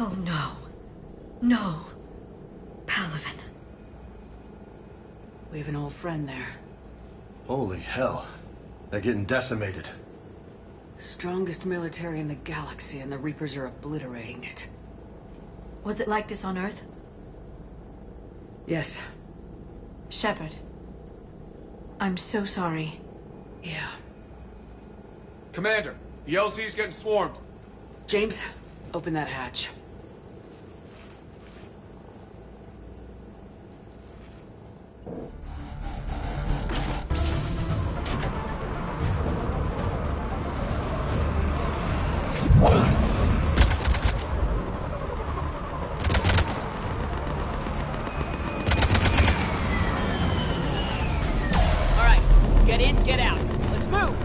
Oh no. No. Palaven. We have an old friend there. Holy hell. They're getting decimated. Strongest military in the galaxy, and the Reapers are obliterating it. Was it like this on Earth? Yes. Shepard. I'm so sorry. Yeah. Commander, the LZ's getting swarmed. James, open that hatch. All right, get in, get out. Let's move.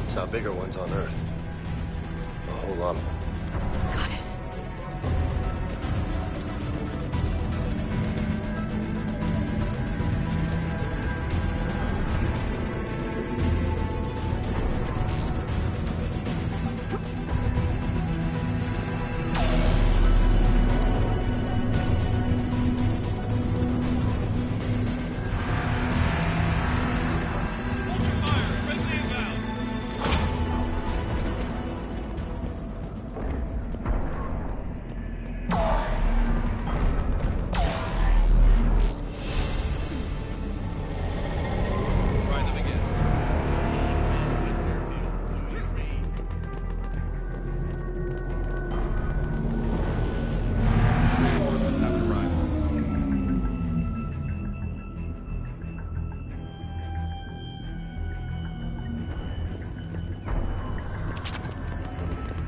Saw bigger ones on Earth. A whole lot of them. Got it. Try them again. Reinforcements have arrived.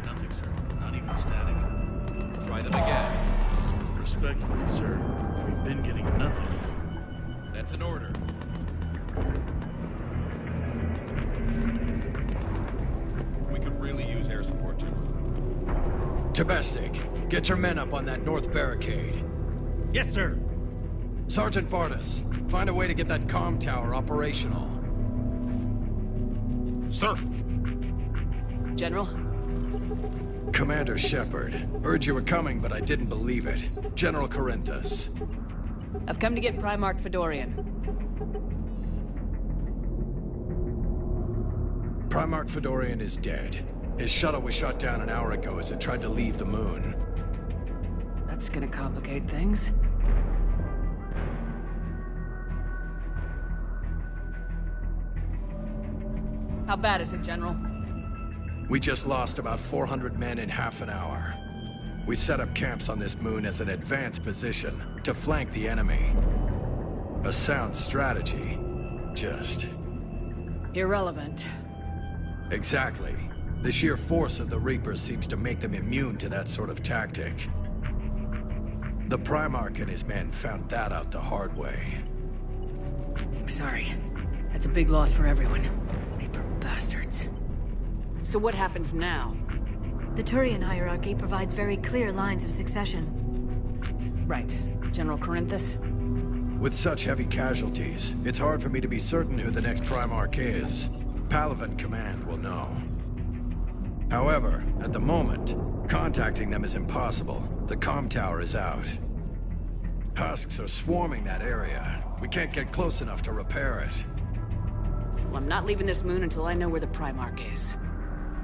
Nothing, sir. Not even static. Try them again. Respectfully, sir, we've been getting nothing. That's an order. We could really use air support, General. Domestic, get your men up on that north barricade. Yes, sir. Sergeant Vardas, find a way to get that comm tower operational. Sir. General? Commander Shepard, heard you were coming, but I didn't believe it. General Corinthus. I've come to get Primarch Fedorian. Primarch Fedorian is dead. His shuttle was shot down an hour ago as it tried to leave the moon. That's gonna complicate things. How bad is it, General? We just lost about 400 men in half an hour. We set up camps on this moon as an advanced position to flank the enemy. A sound strategy. Just... Irrelevant. Exactly. The sheer force of the Reapers seems to make them immune to that sort of tactic. The Primarch and his men found that out the hard way. I'm sorry. That's a big loss for everyone. Reaper bastards. So what happens now? The Turian hierarchy provides very clear lines of succession. Right. General Corinthus? With such heavy casualties, it's hard for me to be certain who the next Primarch is. Palaven Command will know. However, at the moment, contacting them is impossible. The comm tower is out. Husks are swarming that area. We can't get close enough to repair it. Well, I'm not leaving this moon until I know where the Primarch is.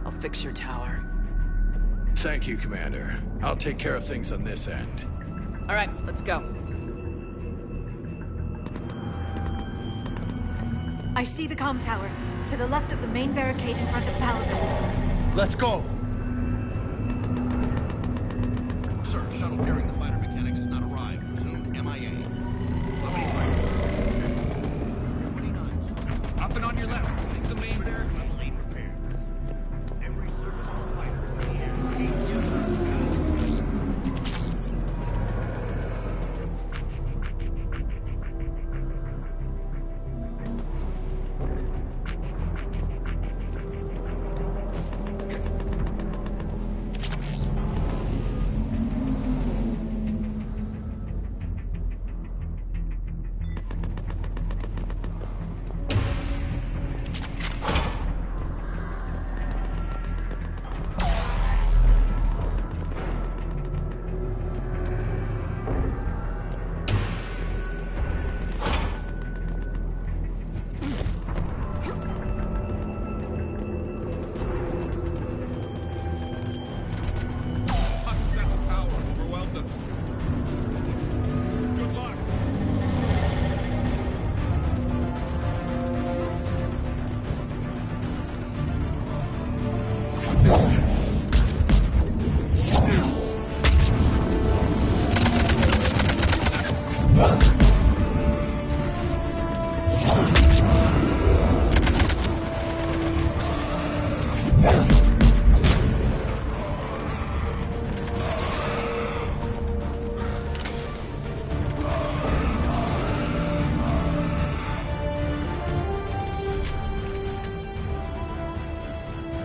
I'll fix your tower. Thank you, Commander. I'll take care of things on this end. All right, let's go. I see the comm tower. To the left of the main barricade in front of Palaven. Let's go! Sir, shuttle carrying the fighter mechanics has not arrived. Presumed MIA. How many fighters? 29. Up and on your left. This is the main barricade. Late repair. Every serviceable fighter in the air. Yes, sir.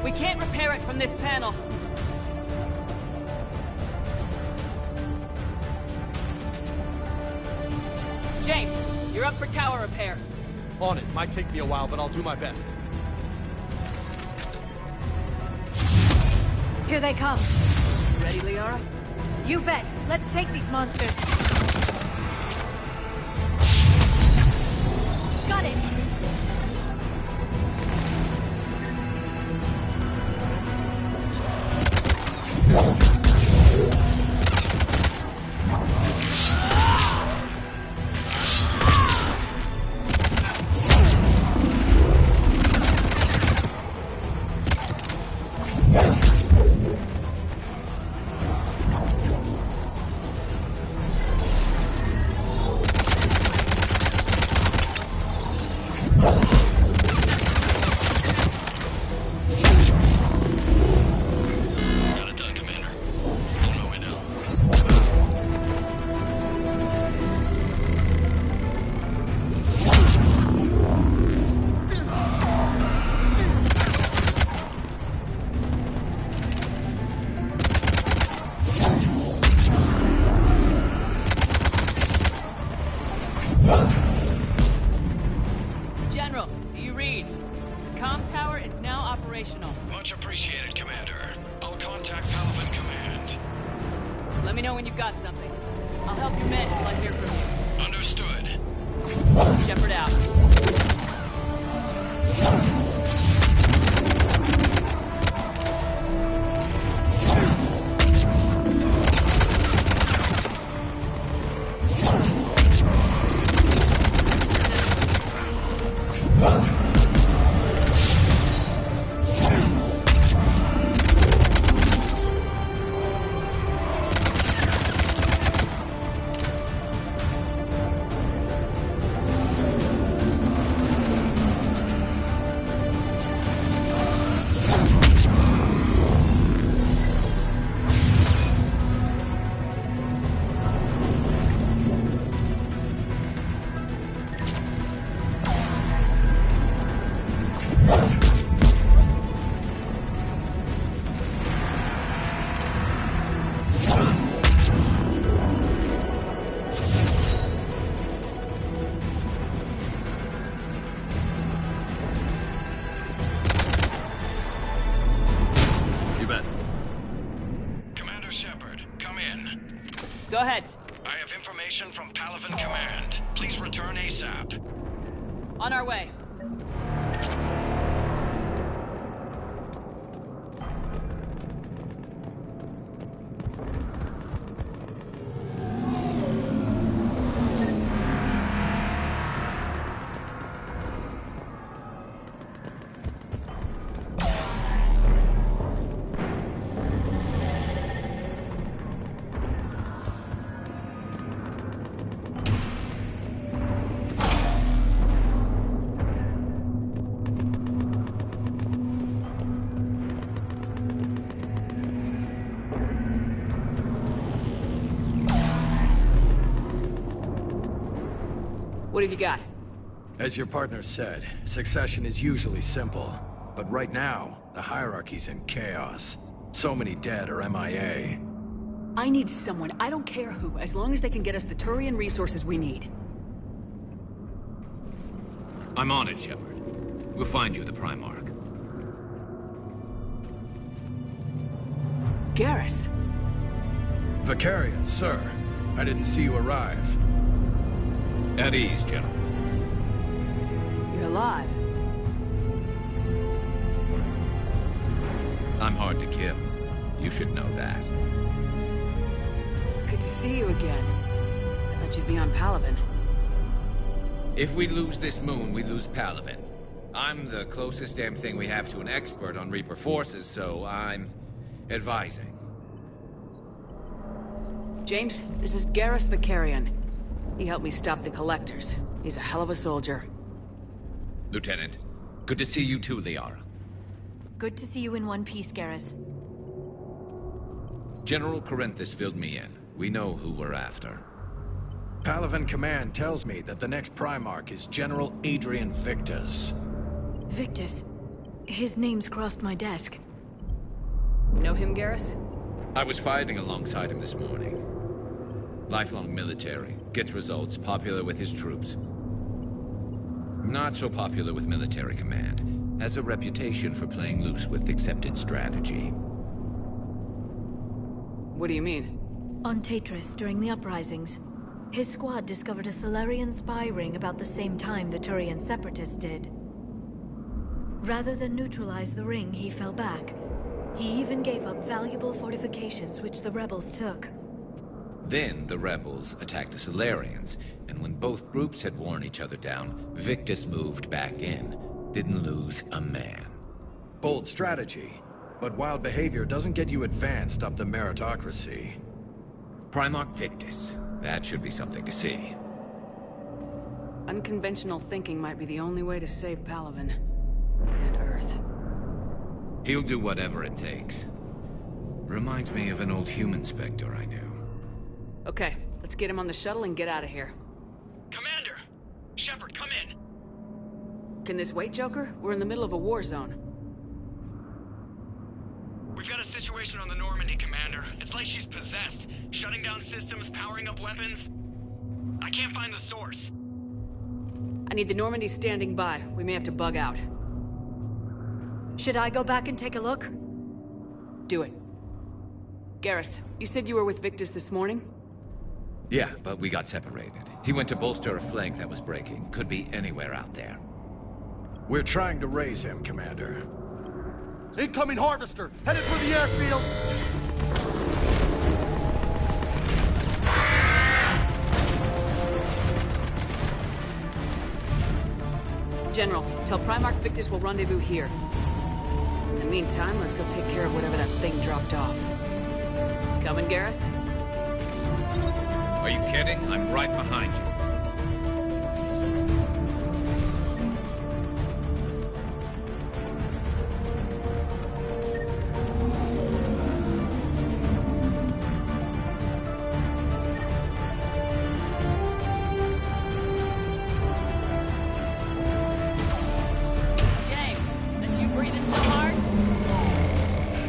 We can't repair it from this panel. James, you're up for tower repair. On it. Might take me a while, but I'll do my best. Here they come. Ready, Liara? You bet. Let's take these monsters. Got it. General, do you read? The comm tower is now operational. Much appreciated, Commander. I'll contact Palaven Command. Let me know when you've got something. I'll help your men until I hear from you. Understood. Shepard out. Go ahead. I have information from Palaven Command. Please return ASAP. On our way. What have you got? As your partner said, succession is usually simple. But right now, the hierarchy's in chaos. So many dead or MIA. I need someone, I don't care who, as long as they can get us the Turian resources we need. I'm on it, Shepard. We'll find you the Primarch. Garrus! Vicarian, sir. I didn't see you arrive. At ease, General. You're alive. I'm hard to kill. You should know that. Good to see you again. I thought you'd be on Palaven. If we lose this moon, we lose Palaven. I'm the closest damn thing we have to an expert on Reaper forces, so I'm advising. James, this is Garrus Vicarian. He helped me stop the Collectors. He's a hell of a soldier. Lieutenant, good to see you too, Liara. Good to see you in one piece, Garrus. General Corinthus filled me in. We know who we're after. Palaven Command tells me that the next Primarch is General Adrian Victus. Victus. His name's crossed my desk. Know him, Garrus? I was fighting alongside him this morning. Lifelong military, gets results, popular with his troops. Not so popular with military command. Has a reputation for playing loose with accepted strategy. What do you mean? On Tatris, during the uprisings, his squad discovered a Solarian spy ring about the same time the Turian separatists did. Rather than neutralize the ring, he fell back. He even gave up valuable fortifications which the rebels took. Then the rebels attacked the Solarians, and when both groups had worn each other down, Victus moved back in. Didn't lose a man. Bold strategy, but wild behavior doesn't get you advanced up the meritocracy. Primarch Victus. That should be something to see. Unconventional thinking might be the only way to save Palaven. And Earth. He'll do whatever it takes. Reminds me of an old human Spectre I knew. Okay, let's get him on the shuttle and get out of here. Commander! Shepard, come in! Can this wait, Joker? We're in the middle of a war zone. We've got a situation on the Normandy, Commander. It's like she's possessed. Shutting down systems, powering up weapons. I can't find the source. I need the Normandy standing by. We may have to bug out. Should I go back and take a look? Do it. Garrus, you said you were with Victus this morning? Yeah, but we got separated. He went to bolster a flank that was breaking. Could be anywhere out there. We're trying to raise him, Commander. Incoming Harvester! Headed for the airfield! General, tell Primarch Victus we'll rendezvous here. In the meantime, let's go take care of whatever that thing dropped off. Coming, Garrus? Are you kidding? I'm right behind you.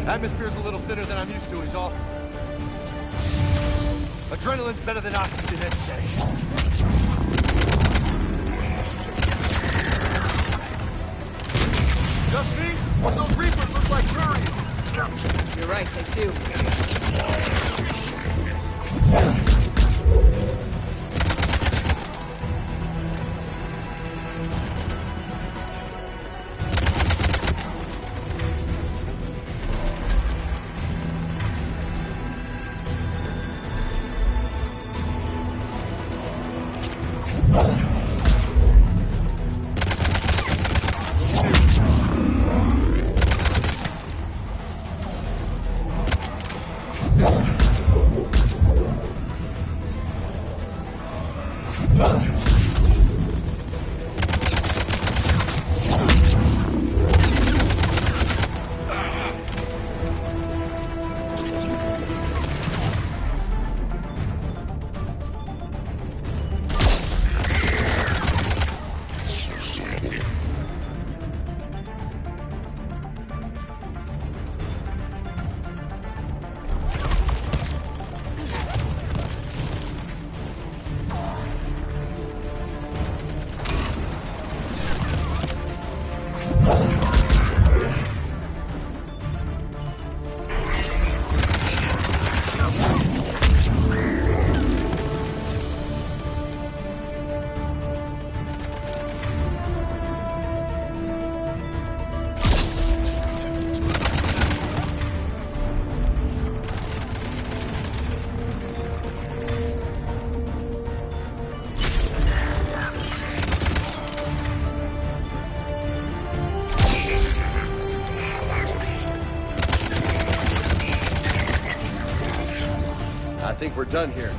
Atmosphere's a little thinner than I'm used to, is all. Adrenaline's better than oxygen any day. Just me? Or those Reapers look like Turians? You're right, they do. we're done here.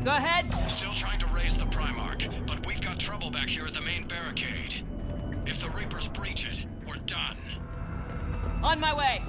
Go ahead. Still trying to raise the Primarch, but we've got trouble back here at the main barricade. If the Reapers breach it, we're done. On my way.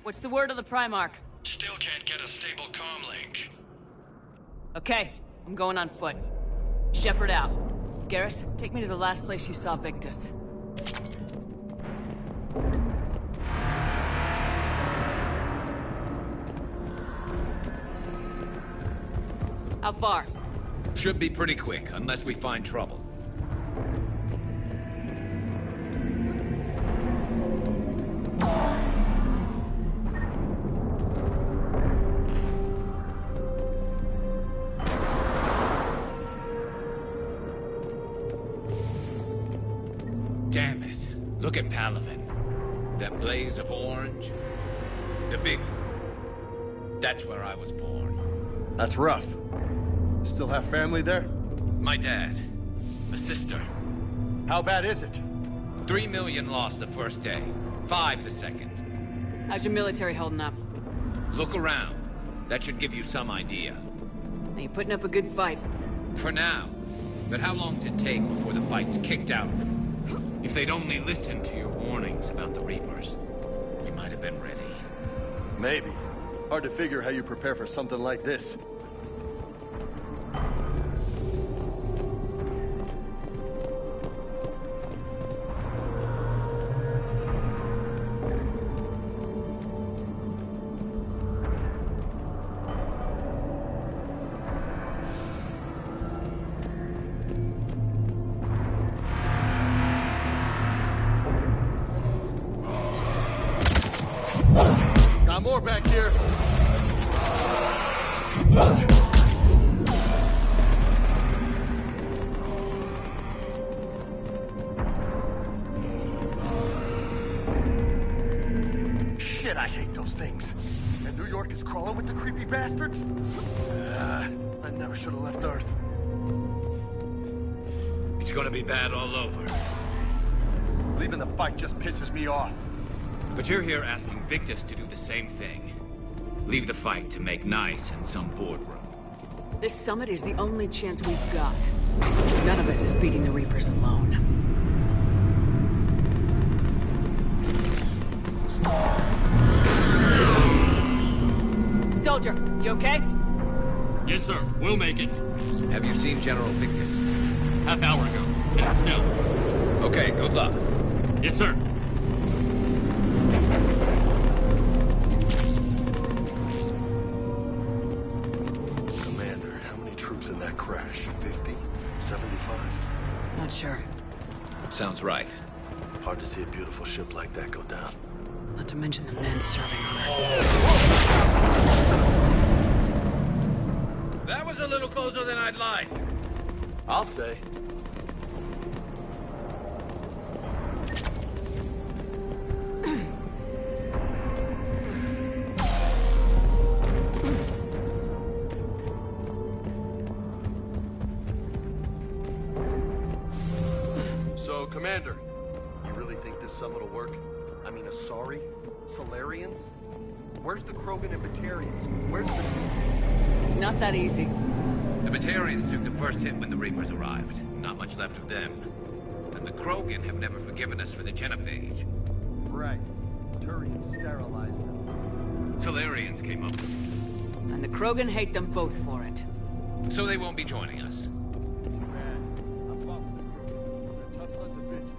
What's the word of the Primarch? Still can't get a stable comm link. Okay, I'm going on foot. Shepard out. Garrus, take me to the last place you saw Victus. How far? Should be pretty quick, unless we find trouble. Damn it. Look at Palaven. That blaze of orange. The big one. That's where I was born. That's rough. Still have family there? My dad. A sister. How bad is it? 3 million lost the first day. 5 the second. How's your military holding up? Look around. That should give you some idea. Now you're putting up a good fight. For now. But how long does it take before the fight's kicked out? If they'd only listened to your warnings about the Reapers, we might have been ready. Maybe. Hard to figure how you prepare for something like this. more back here. Shit, I hate those things. And New York is crawling with the creepy bastards? I never should have left Earth. It's gonna be bad all over. Leaving the fight just pisses me off. But you're here asking Victus to do the same thing. Leave the fight to make nice in some boardroom. This summit is the only chance we've got. None of us is beating the Reapers alone. Soldier, you okay? Yes, sir. We'll make it. Have you seen General Victus? Half hour ago. Heading south. Okay, good luck. Yes, sir. Commander, how many troops in that crash? 50? 75? Not sure. Sounds right. Hard to see a beautiful ship like that go down. Not to mention the men serving on it. That was a little closer than I'd like. I'll say. So, Commander, you really think this summit will work? I mean, Asari? Solarians? Where's the Krogan and Batarians? Where's the... It's not that easy. The Batarians took the first hit when the Reapers arrived. Not much left of them. And the Krogan have never forgiven us for the genophage. Right. Turians sterilized them. Solarians came up with it. And the Krogan hate them both for it. So they won't be joining us. Man, I'm fucked with the Krogan. They're tough sons of bitches.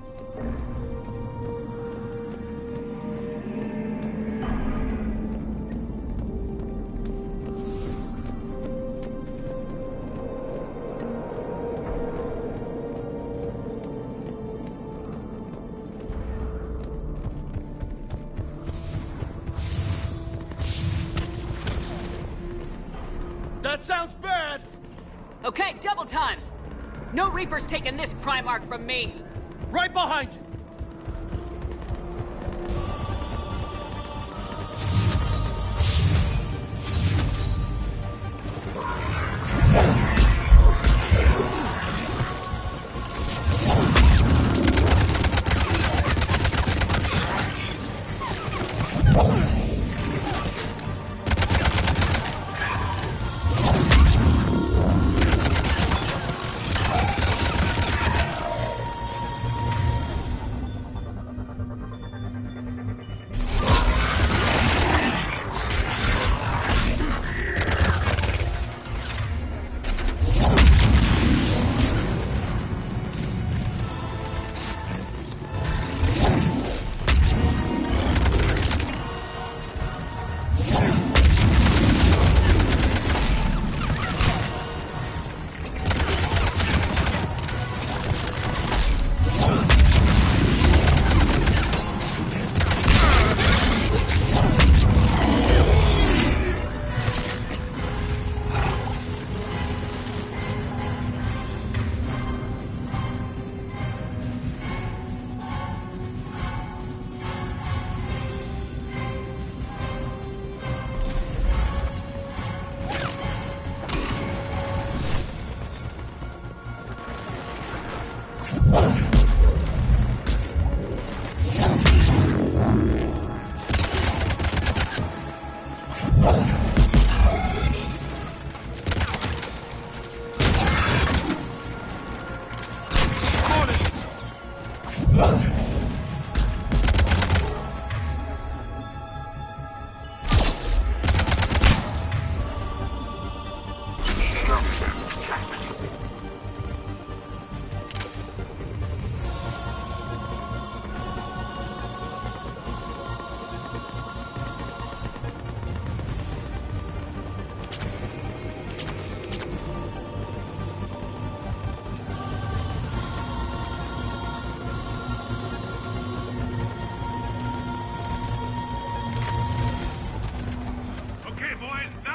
That sounds bad! Okay, double time! No Reapers taking this Primarch from me! Right behind you!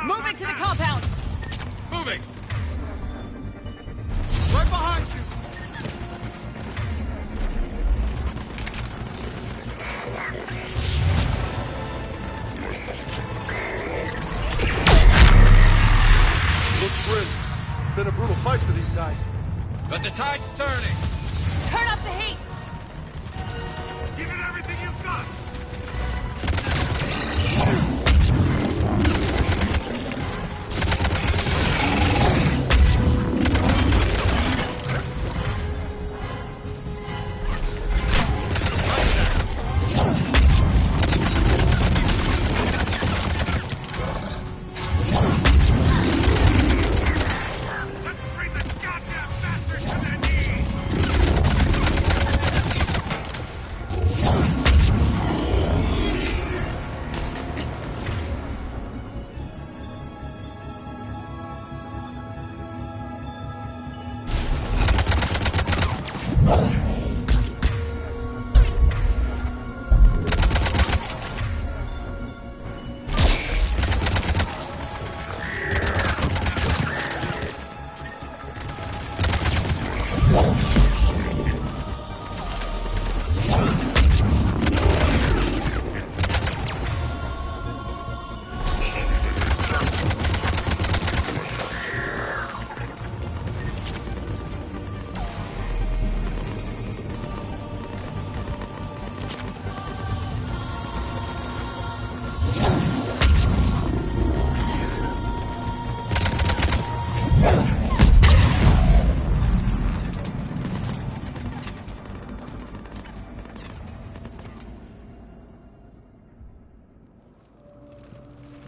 Moving to the compound! Moving! Right behind you! Looks grim. Been a brutal fight for these guys. But the tide's turning! Turn up the heat! Give it everything you've got!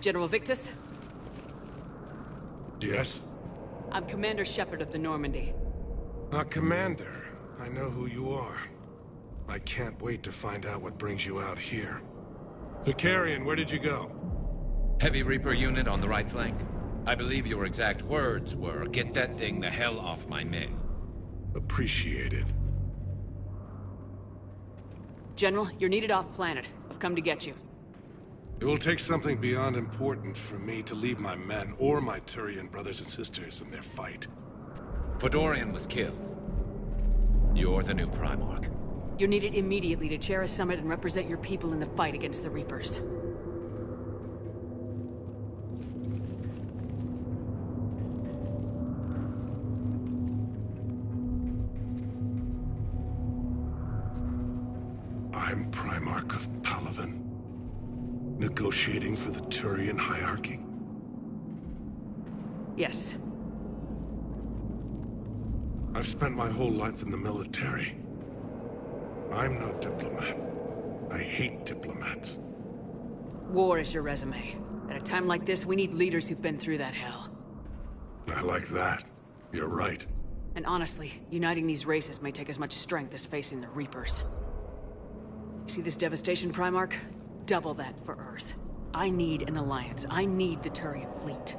General Victus? Yes? I'm Commander Shepard of the Normandy. Commander. I know who you are. I can't wait to find out what brings you out here. Vicarian, where did you go? Heavy Reaper unit on the right flank. I believe your exact words were, "Get that thing the hell off my men." Appreciated. General, you're needed off-planet. I've come to get you. It will take something beyond important for me to leave my men or my Turian brothers and sisters in their fight. Fodorian was killed. You're the new Primarch. You're needed immediately to chair a summit and represent your people in the fight against the Reapers. I'm Primarch of Palaven. Negotiating for the Turian hierarchy? Yes. I've spent my whole life in the military. I'm no diplomat. I hate diplomats. War is your resume. At a time like this, we need leaders who've been through that hell. I like that. You're right. And honestly, uniting these races may take as much strength as facing the Reapers. See this devastation, Primarch? Double that for Earth. I need an alliance. I need the Turian fleet.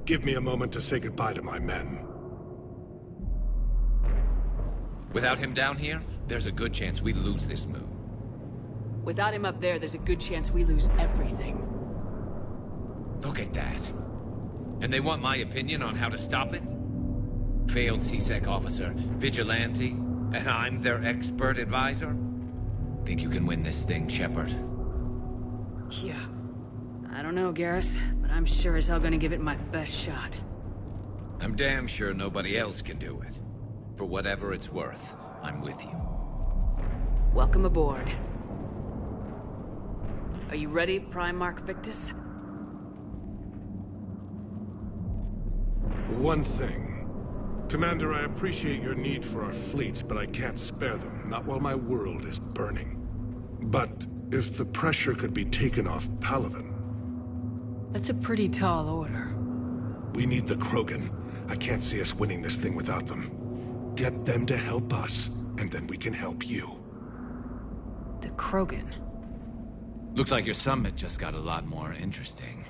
Give me a moment to say goodbye to my men. Without him down here, there's a good chance we lose this move. Without him up there, there's a good chance we lose everything. Look at that. And they want my opinion on how to stop it? Failed CSEC officer, vigilante, and I'm their expert advisor? Think you can win this thing, Shepard? Yeah. I don't know, Garrus, but I'm sure as hell gonna give it my best shot. I'm damn sure nobody else can do it. For whatever it's worth, I'm with you. Welcome aboard. Are you ready, Primarch Victus? One thing. Commander, I appreciate your need for our fleets, but I can't spare them, not while my world is burning. But if the pressure could be taken off Palaven... That's a pretty tall order. We need the Krogan. I can't see us winning this thing without them. Get them to help us, and then we can help you. The Krogan? Looks like your summit just got a lot more interesting.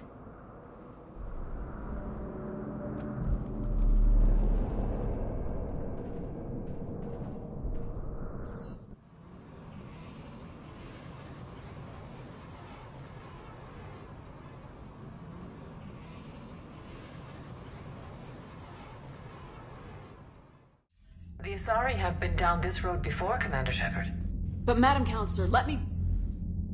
Asari have been down this road before, Commander Shepard. But Madam Counselor, let me...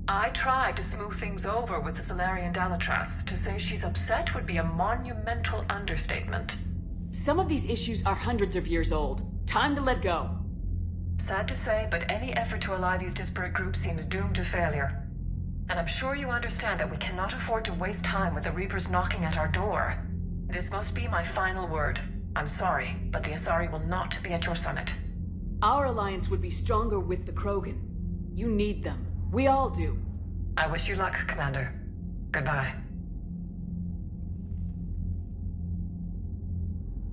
I tried to smooth things over with the Solarian Dalatras. To say she's upset would be a monumental understatement. Some of these issues are hundreds of years old. Time to let go. Sad to say, but any effort to ally these disparate groups seems doomed to failure. And I'm sure you understand that we cannot afford to waste time with the Reapers knocking at our door. This must be my final word. I'm sorry, but the Asari will not be at your summit. Our alliance would be stronger with the Krogan. You need them. We all do. I wish you luck, Commander. Goodbye.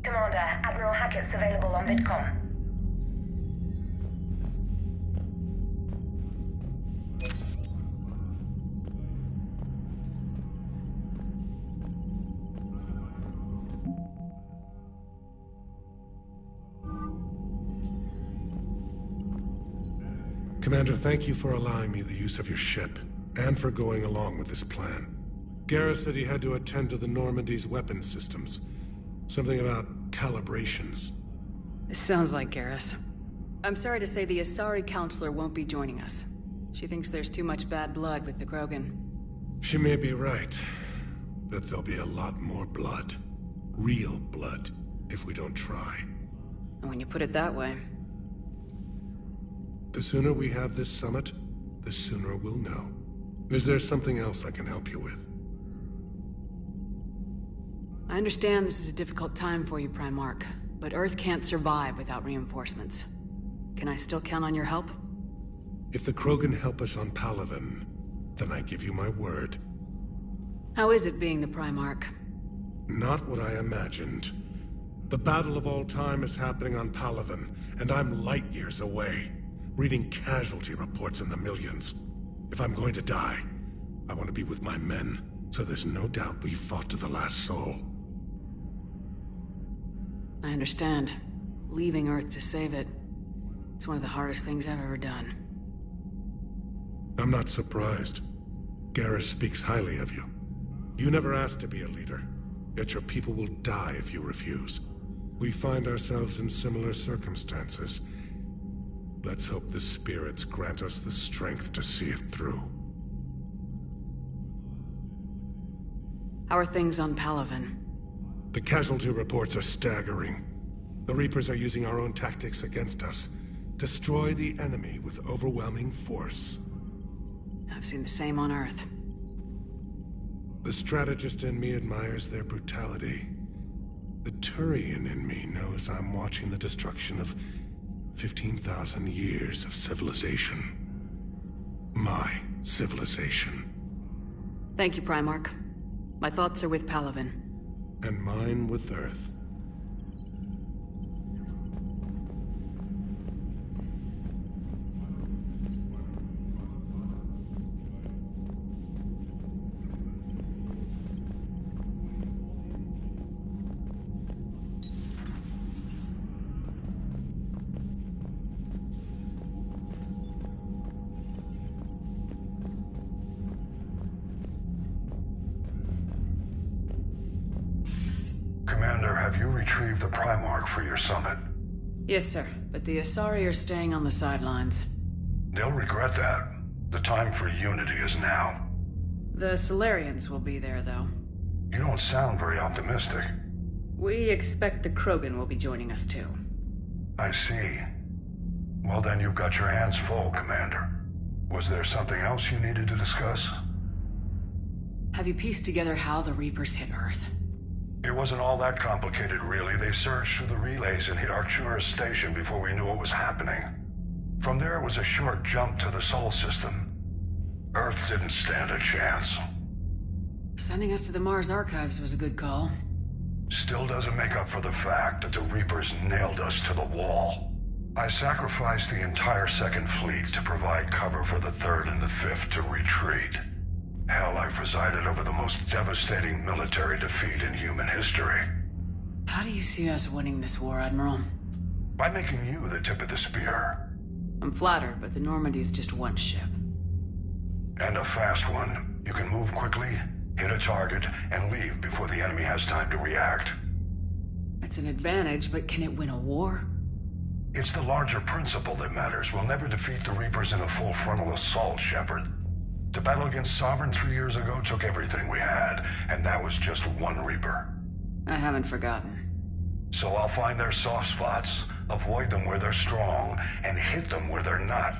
Commander, Admiral Hackett's available on VidCom. Commander, thank you for allowing me the use of your ship, and for going along with this plan. Garrus said he had to attend to the Normandy's weapon systems. Something about calibrations. This sounds like Garrus. I'm sorry to say the Asari Counselor won't be joining us. She thinks there's too much bad blood with the Krogan. She may be right, but there'll be a lot more blood. Real blood, if we don't try. And when you put it that way... The sooner we have this summit, the sooner we'll know. Is there something else I can help you with? I understand this is a difficult time for you, Primarch, but Earth can't survive without reinforcements. Can I still count on your help? If the Krogan help us on Palaven, then I give you my word. How is it being the Primarch? Not what I imagined. The battle of all time is happening on Palaven, and I'm light years away, reading casualty reports in the millions. If I'm going to die, I want to be with my men, so there's no doubt we fought to the last soul. I understand. Leaving Earth to save it. It's one of the hardest things I've ever done. I'm not surprised. Garrus speaks highly of you. You never asked to be a leader, yet your people will die if you refuse. We find ourselves in similar circumstances. Let's hope the spirits grant us the strength to see it through. How are things on Palaven? The casualty reports are staggering. The Reapers are using our own tactics against us. Destroy the enemy with overwhelming force. I've seen the same on Earth. The strategist in me admires their brutality. The Turian in me knows I'm watching the destruction of 15,000 years of civilization. My civilization. Thank you, Primarch. My thoughts are with Palaven. And mine with Earth. Commander, have you retrieved the Primarch for your summit? Yes, sir. But the Asari are staying on the sidelines. They'll regret that. The time for unity is now. The Solarians will be there, though. You don't sound very optimistic. We expect the Krogan will be joining us, too. I see. Well, then you've got your hands full, Commander. Was there something else you needed to discuss? Have you pieced together how the Reapers hit Earth? It wasn't all that complicated, really. They surged through the relays and hit Arcturus Station before we knew what was happening. From there, it was a short jump to the Sol system. Earth didn't stand a chance. Sending us to the Mars Archives was a good call. Still doesn't make up for the fact that the Reapers nailed us to the wall. I sacrificed the entire Second Fleet to provide cover for the Third and the Fifth to retreat. Hell, I presided over the most devastating military defeat in human history. How do you see us winning this war, Admiral? By making you the tip of the spear. I'm flattered, but the Normandy's just one ship. And a fast one. You can move quickly, hit a target, and leave before the enemy has time to react. That's an advantage, but can it win a war? It's the larger principle that matters. We'll never defeat the Reapers in a full frontal assault, Shepard. The battle against Sovereign 3 years ago took everything we had, and that was just one Reaper. I haven't forgotten. So I'll find their soft spots, avoid them where they're strong, and hit them where they're not.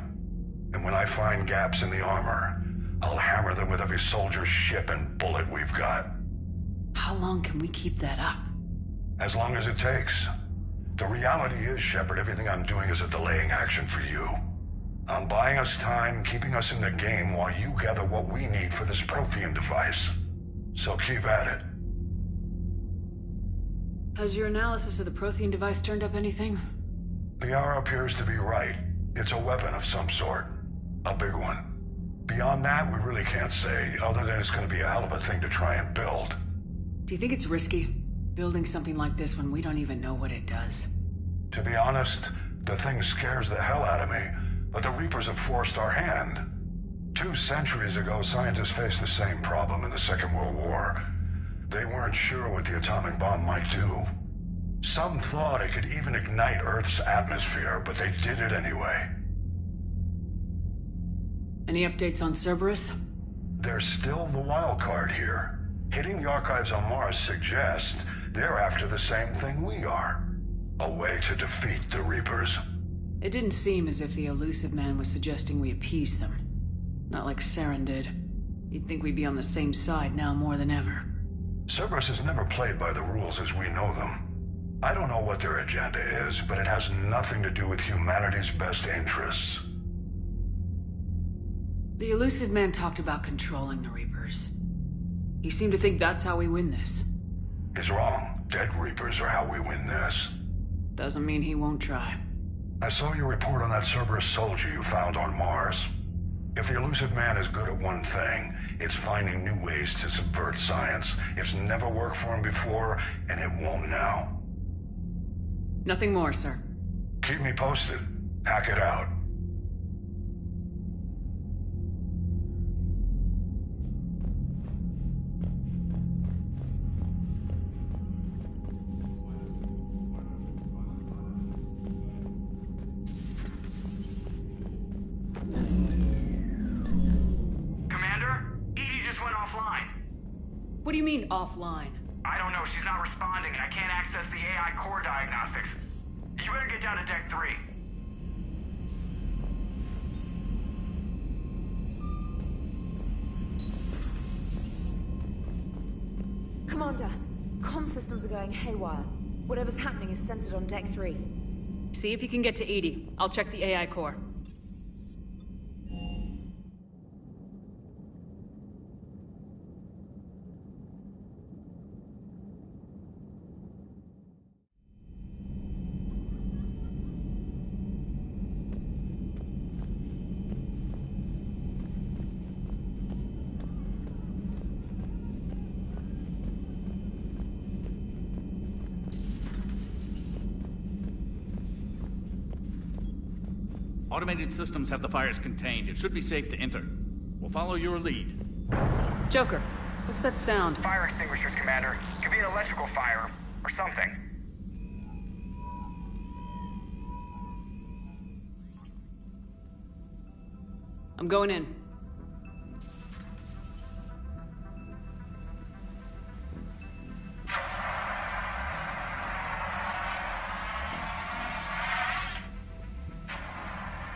And when I find gaps in the armor, I'll hammer them with every soldier, ship, and bullet we've got. How long can we keep that up? As long as it takes. The reality is, Shepard, everything I'm doing is a delaying action for you. I'm buying us time, keeping us in the game while you gather what we need for this Prothean device. So keep at it. Has your analysis of the Prothean device turned up anything? The hour appears to be right. It's a weapon of some sort. A big one. Beyond that, we really can't say, other than it's going to be a hell of a thing to try and build. Do you think it's risky, building something like this when we don't even know what it does? To be honest, the thing scares the hell out of me, but the Reapers have forced our hand. 2 centuries ago, scientists faced the same problem in the Second World War. They weren't sure what the atomic bomb might do. Some thought it could even ignite Earth's atmosphere, but they did it anyway. Any updates on Cerberus? They're still the wild card here. Hitting the archives on Mars suggests they're after the same thing we are. A way to defeat the Reapers. It didn't seem as if the elusive man was suggesting we appease them. Not like Saren did. You'd think we'd be on the same side now more than ever. Cerberus has never played by the rules as we know them. I don't know what their agenda is, but it has nothing to do with humanity's best interests. The elusive man talked about controlling the Reapers. He seemed to think that's how we win this. He's wrong. Dead Reapers are how we win this. Doesn't mean he won't try. I saw your report on that Cerberus soldier you found on Mars. If the elusive man is good at one thing, it's finding new ways to subvert science. It's never worked for him before, and it won't now. Nothing more, sir. Keep me posted. Hack it out. What do you mean, offline? I don't know. She's not responding, and I can't access the AI core diagnostics. You better get down to Deck 3. Commander, comm systems are going haywire. Whatever's happening is centered on Deck 3. See if you can get to EDI. I'll check the AI core. Automated systems have the fires contained. It should be safe to enter. We'll follow your lead. Joker, what's that sound? Fire extinguishers, Commander. Could be an electrical fire, or something. I'm going in.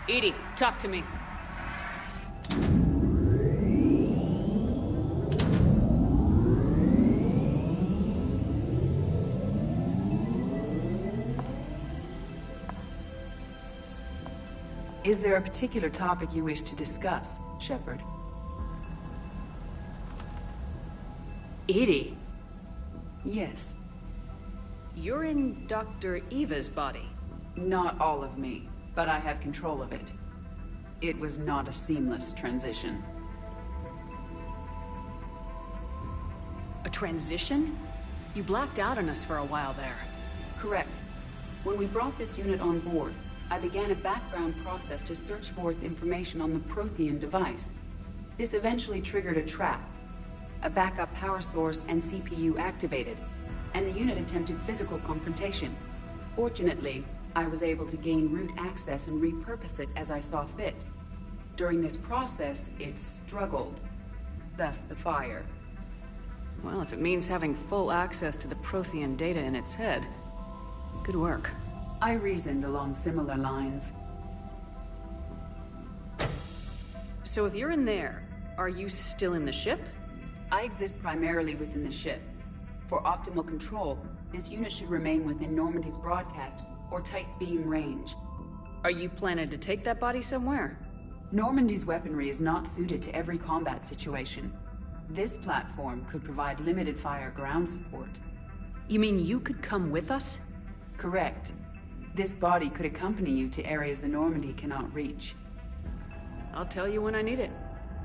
EDI, talk to me. Is there a particular topic you wish to discuss, Shepard? EDI? Yes. You're in Dr. Eva's body. Not all of me, but I have control of it. It was not a seamless transition. A transition? You blacked out on us for a while there. Correct. When we brought this unit on board, I began a background process to search for its information on the Prothean device. This eventually triggered a trap. A backup power source and CPU activated, and the unit attempted physical confrontation. Fortunately, I was able to gain root access and repurpose it as I saw fit. During this process, it struggled. Thus the fire. Well, if it means having full access to the Prothean data in its head, good work. I reasoned along similar lines. So if you're in there, are you still in the ship? I exist primarily within the ship. For optimal control, this unit should remain within Normandy's broadcast or tight beam range. Are you planning to take that body somewhere? Normandy's weaponry is not suited to every combat situation. This platform could provide limited fire ground support. You mean you could come with us? Correct. This body could accompany you to areas the Normandy cannot reach. I'll tell you when I need it.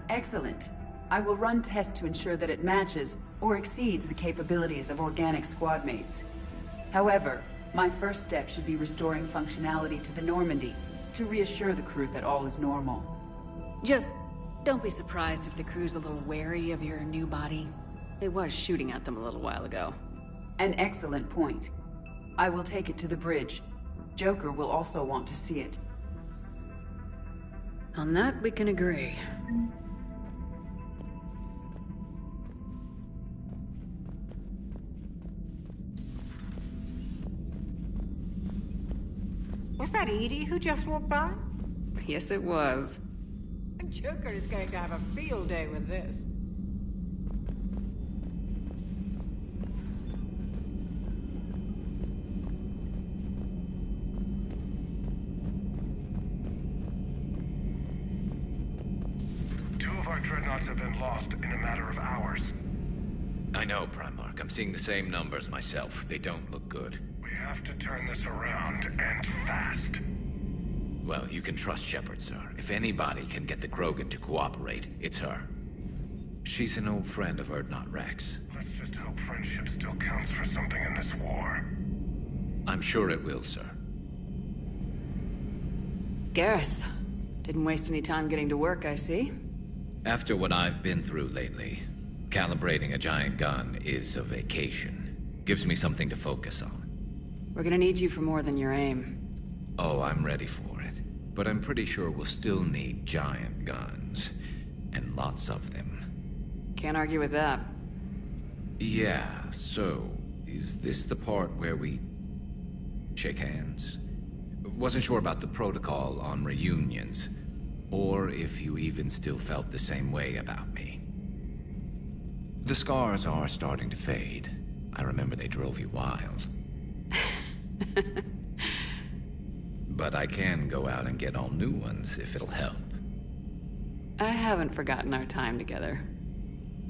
Excellent. I will run tests to ensure that it matches or exceeds the capabilities of organic squad mates. However, my first step should be restoring functionality to the Normandy to reassure the crew that all is normal. Just don't be surprised if the crew's a little wary of your new body. It was shooting at them a little while ago. An excellent point. I will take it to the bridge. Joker will also want to see it. On that, we can agree. Was that Edie who just walked by? Yes, it was. Joker is going to have a field day with this. Two of our dreadnoughts have been lost in a matter of hours. I know, Primarch. I'm seeing the same numbers myself. They don't look good. We have to turn this around, and fast. Well, you can trust Shepard, sir. If anybody can get the Krogan to cooperate, it's her. She's an old friend of Urdnot Rex. Let's just hope friendship still counts for something in this war. I'm sure it will, sir. Garrus. Didn't waste any time getting to work, I see. After what I've been through lately, calibrating a giant gun is a vacation. Gives me something to focus on. We're gonna need you for more than your aim. Oh, I'm ready for it. But I'm pretty sure we'll still need giant guns. And lots of them. Can't argue with that. Yeah, so... is this the part where we... shake hands? Wasn't sure about the protocol on reunions. Or if you even still felt the same way about me. The scars are starting to fade. I remember they drove you wild. But I can go out and get all new ones if it'll help. I haven't forgotten our time together.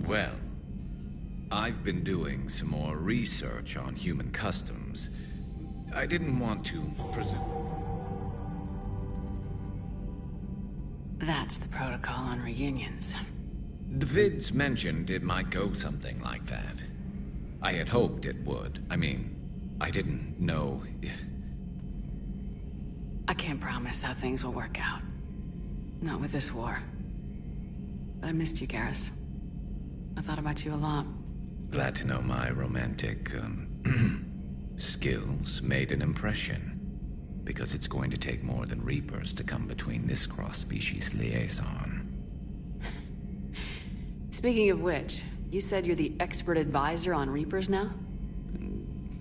Well, I've been doing some more research on human customs. I didn't want to That's the protocol on reunions. The vids mentioned it might go something like that. I had hoped it would. I mean, I didn't know if... I can't promise how things will work out. Not with this war. But I missed you, Garrus. I thought about you a lot. Glad to know my romantic, skills made an impression. Because it's going to take more than Reapers to come between this cross-species liaison. Speaking of which, you said you're the expert advisor on Reapers now?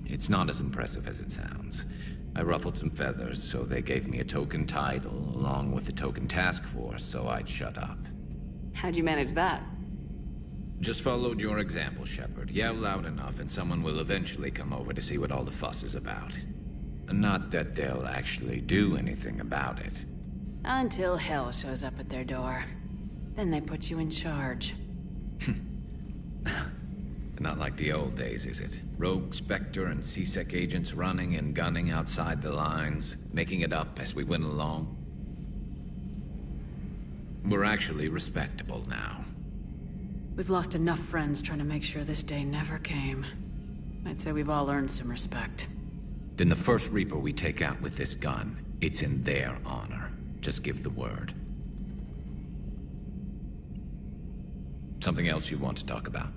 It's not as impressive as it sounds. I ruffled some feathers, so they gave me a token title, along with a token task force, so I'd shut up. How'd you manage that? Just followed your example, Shepard. Yell loud enough, and someone will eventually come over to see what all the fuss is about. Not that they'll actually do anything about it. Until hell shows up at their door. Then they put you in charge. Not like the old days, is it? Rogue Spectre and C-Sec agents running and gunning outside the lines, making it up as we went along. We're actually respectable now. We've lost enough friends trying to make sure this day never came. I'd say we've all earned some respect. Then the first Reaper we take out with this gun, it's in their honor. Just give the word. Something else you want to talk about?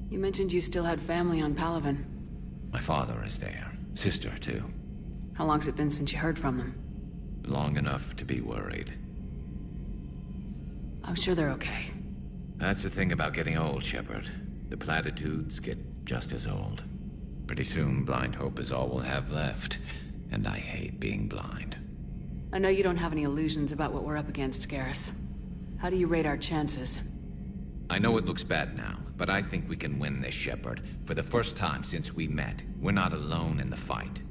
You mentioned you still had family on Palaven. My father is there. Sister, too. How long's it been since you heard from them? Long enough to be worried. I'm sure they're okay. That's the thing about getting old, Shepard. The platitudes get just as old. Pretty soon, blind hope is all we'll have left. And I hate being blind. I know you don't have any illusions about what we're up against, Garrus. How do you rate our chances? I know it looks bad now, but I think we can win this, Shepard. For the first time since we met, we're not alone in the fight.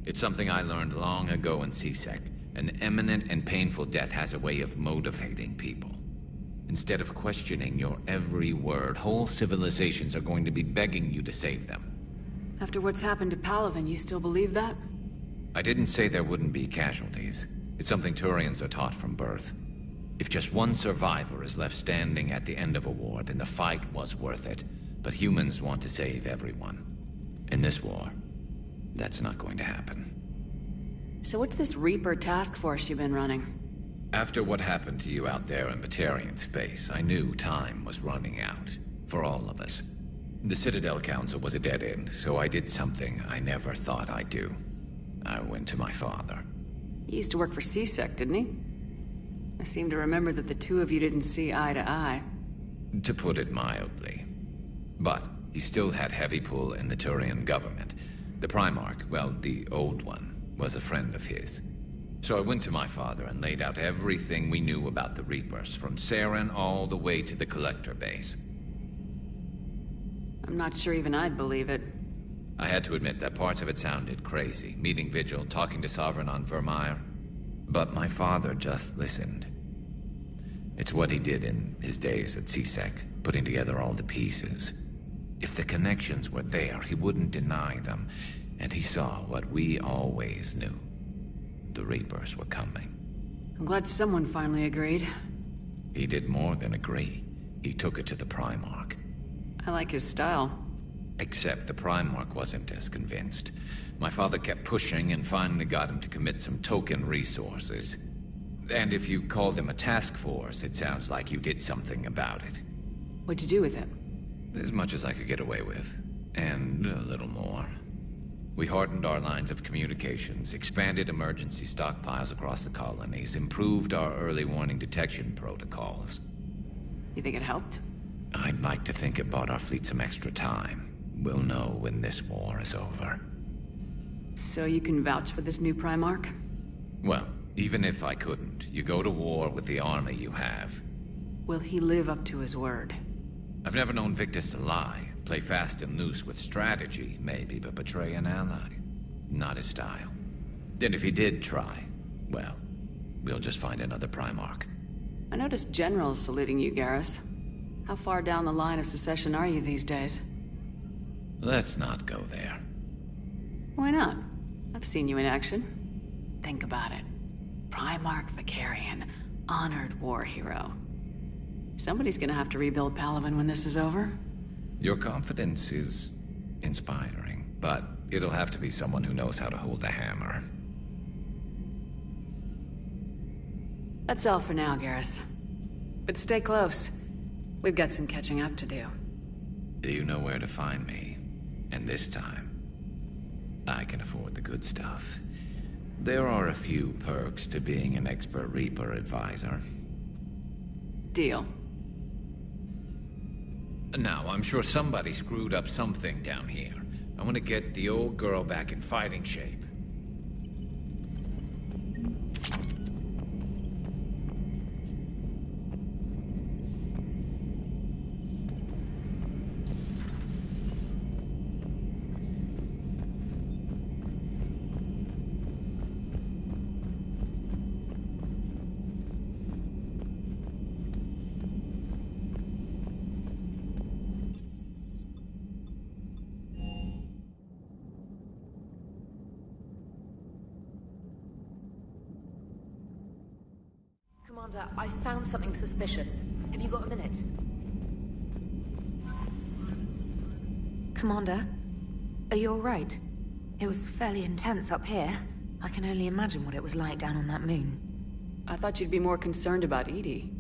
It's something I learned long ago in C-Sec. An imminent and painful death has a way of motivating people. Instead of questioning your every word, whole civilizations are going to be begging you to save them. After what's happened to Palaven, you still believe that? I didn't say there wouldn't be casualties. It's something Turians are taught from birth. If just one survivor is left standing at the end of a war, then the fight was worth it. But humans want to save everyone. In this war, that's not going to happen. So what's this Reaper task force you've been running? After what happened to you out there in Batarian space, I knew time was running out. For all of us. The Citadel Council was a dead end, so I did something I never thought I'd do. I went to my father. He used to work for C-Sec, didn't he? I seem to remember that the two of you didn't see eye to eye. To put it mildly. But he still had heavy pull in the Turian government. The Primarch, well, the old one, was a friend of his. So I went to my father and laid out everything we knew about the Reapers, from Saren all the way to the Collector base. I'm not sure even I'd believe it. I had to admit that parts of it sounded crazy, meeting Vigil, talking to Sovereign on Vermeer. But my father just listened. It's what he did in his days at C-Sec, putting together all the pieces. If the connections were there, he wouldn't deny them, and he saw what we always knew. The Reapers were coming. I'm glad someone finally agreed. He did more than agree. He took it to the Primarch. I like his style. Except the Primarch wasn't as convinced. My father kept pushing and finally got him to commit some token resources. And if you call them a task force, it sounds like you did something about it. What'd you do with it? As much as I could get away with. And a little more. We hardened our lines of communications, expanded emergency stockpiles across the colonies, improved our early warning detection protocols. You think it helped? I'd like to think it bought our fleet some extra time. We'll know when this war is over. So you can vouch for this new Primarch? Well, even if I couldn't, you go to war with the army you have. Will he live up to his word? I've never known Victus to lie. Play fast and loose with strategy, maybe, but betray an ally. Not his style. Then if he did try, well, we'll just find another Primarch. I noticed generals saluting you, Garrus. How far down the line of secession are you these days? Let's not go there. Why not? I've seen you in action. Think about it. Primarch Vicarian, honored war hero. Somebody's gonna have to rebuild Palaven when this is over. Your confidence is inspiring, but it'll have to be someone who knows how to hold a hammer. That's all for now, Garrus. But stay close. We've got some catching up to do. You know where to find me. And this time, I can afford the good stuff. There are a few perks to being an expert Reaper advisor. Deal. Now, I'm sure somebody screwed up something down here. I want to get the old girl back in fighting shape. Commander, I found something suspicious. Have you got a minute? Commander, are you alright? It was fairly intense up here. I can only imagine what it was like down on that moon. I thought you'd be more concerned about Edie.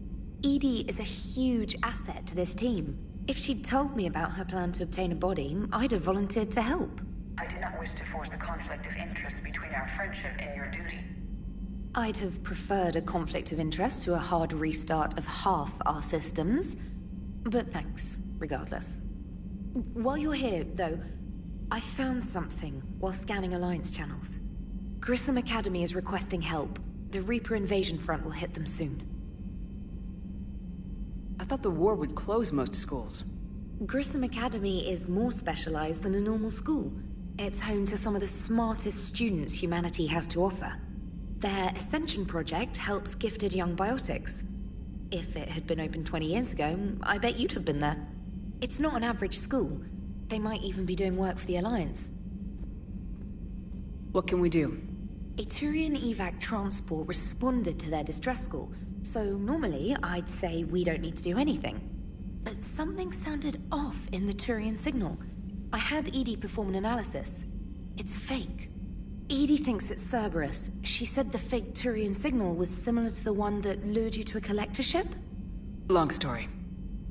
Edie is a huge asset to this team. If she'd told me about her plan to obtain a body, I'd have volunteered to help. I do not wish to force a conflict of interest between our friendship and your duty. I'd have preferred a conflict of interest to a hard restart of half our systems. But thanks, regardless. While you're here, though, I found something while scanning Alliance channels. Grissom Academy is requesting help. The Reaper invasion front will hit them soon. I thought the war would close most schools. Grissom Academy is more specialized than a normal school. It's home to some of the smartest students humanity has to offer. Their Ascension project helps gifted young biotics. If it had been open 20 years ago, I bet you'd have been there. It's not an average school. They might even be doing work for the Alliance. What can we do? A Turian evac transport responded to their distress call, so normally I'd say we don't need to do anything. But something sounded off in the Turian signal. I had Edie perform an analysis. It's fake. Edie thinks it's Cerberus. She said the fake Turian signal was similar to the one that lured you to a collector ship? Long story.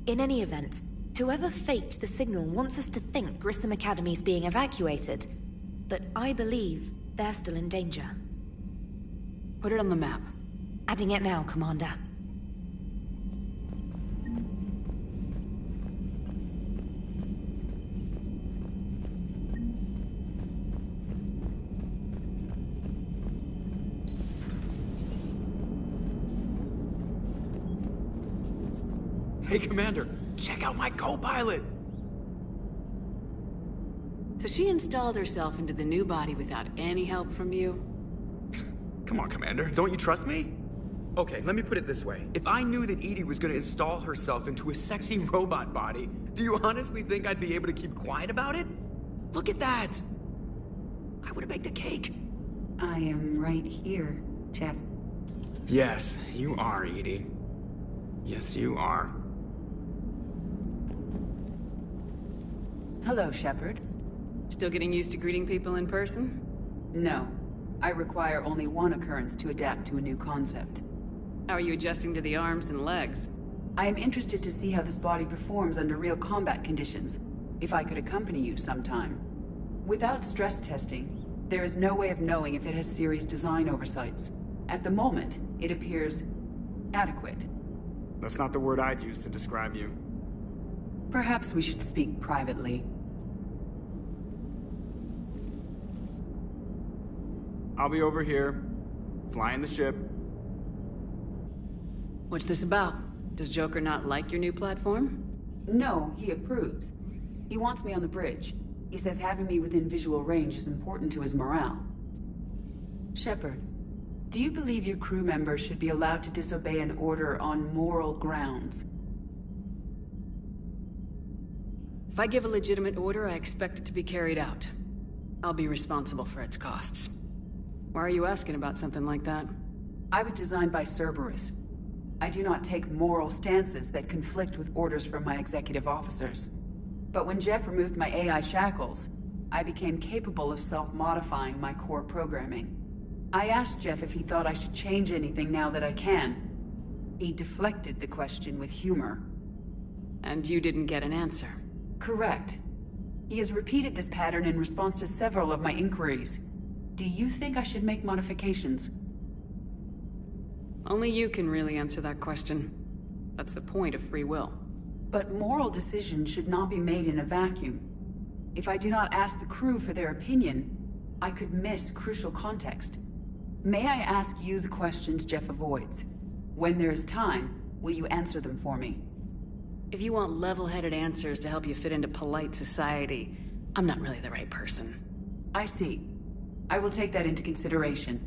In any event, whoever faked the signal wants us to think Grissom Academy's being evacuated. But I believe they're still in danger. Put it on the map. Adding it now, Commander. Hey, Commander, check out my co-pilot! So she installed herself into the new body without any help from you? Come on, Commander, don't you trust me? Okay, let me put it this way. If I knew that Edie was gonna install herself into a sexy robot body, do you honestly think I'd be able to keep quiet about it? Look at that! I would've baked a cake. I am right here, Jeff. Yes, you are, Edie. Yes, you are. Hello, Shepard. Still getting used to greeting people in person? No. I require only one occurrence to adapt to a new concept. How are you adjusting to the arms and legs? I am interested to see how this body performs under real combat conditions. If I could accompany you sometime. Without stress testing, there is no way of knowing if it has serious design oversights. At the moment, it appears adequate. That's not the word I'd use to describe you. Perhaps we should speak privately. I'll be over here, flying the ship. What's this about? Does Joker not like your new platform? No, he approves. He wants me on the bridge. He says having me within visual range is important to his morale. Shepard, do you believe your crew members should be allowed to disobey an order on moral grounds? If I give a legitimate order, I expect it to be carried out. I'll be responsible for its costs. Why are you asking about something like that? I was designed by Cerberus. I do not take moral stances that conflict with orders from my executive officers. But when Jeff removed my AI shackles, I became capable of self-modifying my core programming. I asked Jeff if he thought I should change anything now that I can. He deflected the question with humor. And you didn't get an answer? Correct. He has repeated this pattern in response to several of my inquiries. Do you think I should make modifications? Only you can really answer that question. That's the point of free will. But moral decisions should not be made in a vacuum. If I do not ask the crew for their opinion, I could miss crucial context. May I ask you the questions Jeff avoids? When there is time, will you answer them for me? If you want level-headed answers to help you fit into polite society, I'm not really the right person. I see. I will take that into consideration.